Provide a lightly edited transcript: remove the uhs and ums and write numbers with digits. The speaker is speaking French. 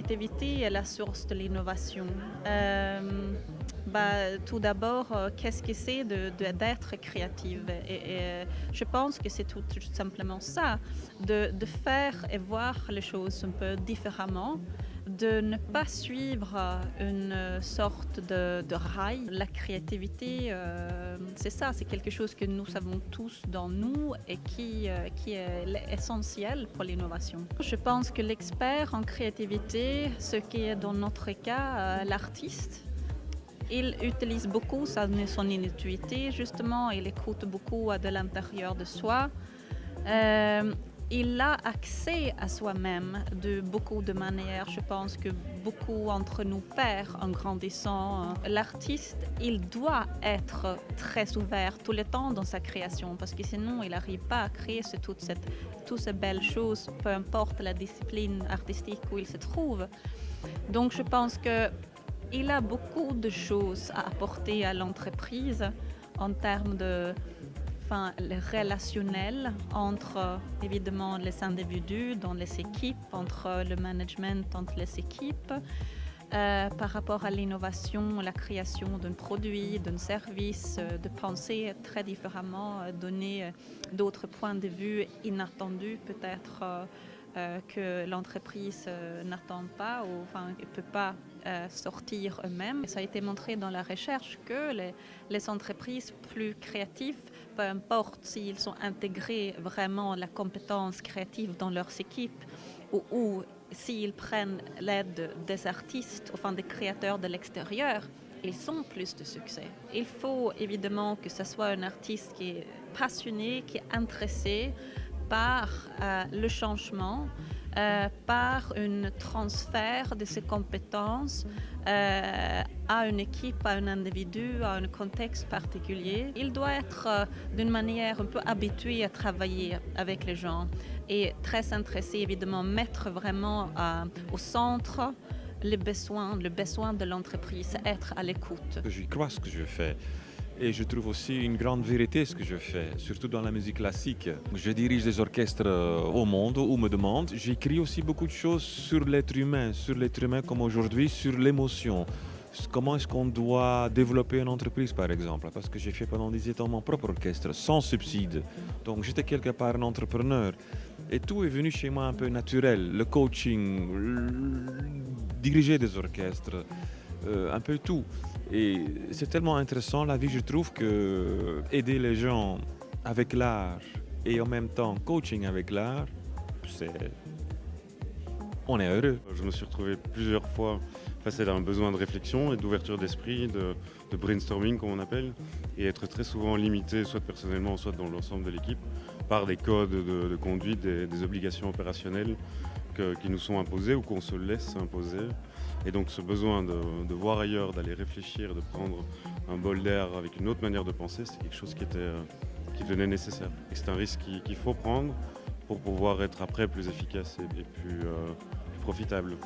créativité est la source de l'innovation. Tout d'abord, qu'est-ce que c'est d'être créative? Je pense que c'est tout simplement ça, de faire et voir les choses un peu différemment, de ne pas suivre une sorte de rail. La créativité, c'est ça, c'est quelque chose que nous savons tous dans nous et qui est essentiel pour l'innovation. Je pense que l'expert en créativité, ce qui est dans notre cas l'artiste, il utilise beaucoup son intuitivité, justement, il écoute beaucoup de l'intérieur de soi. Il a accès à soi-même de beaucoup de manières. Je pense que beaucoup entre nous perd en grandissant. L'artiste, il doit être très ouvert tout le temps dans sa création parce que sinon il n'arrive pas à créer toutes ces belles choses, peu importe la discipline artistique où il se trouve. Donc je pense qu'il a beaucoup de choses à apporter à l'entreprise en termes de le relationnel entre évidemment les individus dans les équipes, entre le management, entre les équipes, par rapport à l'innovation, la création d'un produit, d'un service, de penser très différemment, donner d'autres points de vue inattendus peut-être que l'entreprise n'attend pas ou ne peut pas sortir eux-mêmes. Ça a été montré dans la recherche que les entreprises plus créatives, peu importe s'ils sont intégrés vraiment la compétence créative dans leurs équipes ou s'ils prennent l'aide des artistes, des créateurs de l'extérieur, ils ont plus de succès. Il faut évidemment que ce soit un artiste qui est passionné, qui est intéressé par le changement, par un transfert de ses compétences à une équipe, à un individu, à un contexte particulier. Il doit être d'une manière un peu habitué à travailler avec les gens et très intéressé, évidemment, mettre vraiment au centre le besoin de l'entreprise, être à l'écoute. Je crois ce que je fais. Et je trouve aussi une grande vérité ce que je fais, surtout dans la musique classique. Je dirige des orchestres au monde où on me demande. J'écris aussi beaucoup de choses sur l'être humain comme aujourd'hui, sur l'émotion. Comment est-ce qu'on doit développer une entreprise, par exemple? Parce que j'ai fait pendant 17 ans mon propre orchestre, sans subside. Donc j'étais quelque part un entrepreneur. Et tout est venu chez moi un peu naturel. Le coaching, diriger des orchestres, un peu tout. Et c'est tellement intéressant la vie, je trouve, que aider les gens avec l'art et en même temps coaching avec l'art, on est heureux. Je me suis retrouvé plusieurs fois face à un besoin de réflexion et d'ouverture d'esprit, de brainstorming comme on appelle, et être très souvent limité, soit personnellement, soit dans l'ensemble de l'équipe, par des codes de conduite, des obligations opérationnelles qui nous sont imposées ou qu'on se laisse imposer. Et donc ce besoin de voir ailleurs, d'aller réfléchir, de prendre un bol d'air avec une autre manière de penser, c'est quelque chose qui devenait nécessaire. Et c'est un risque qu'il faut prendre pour pouvoir être après plus efficace et plus profitable.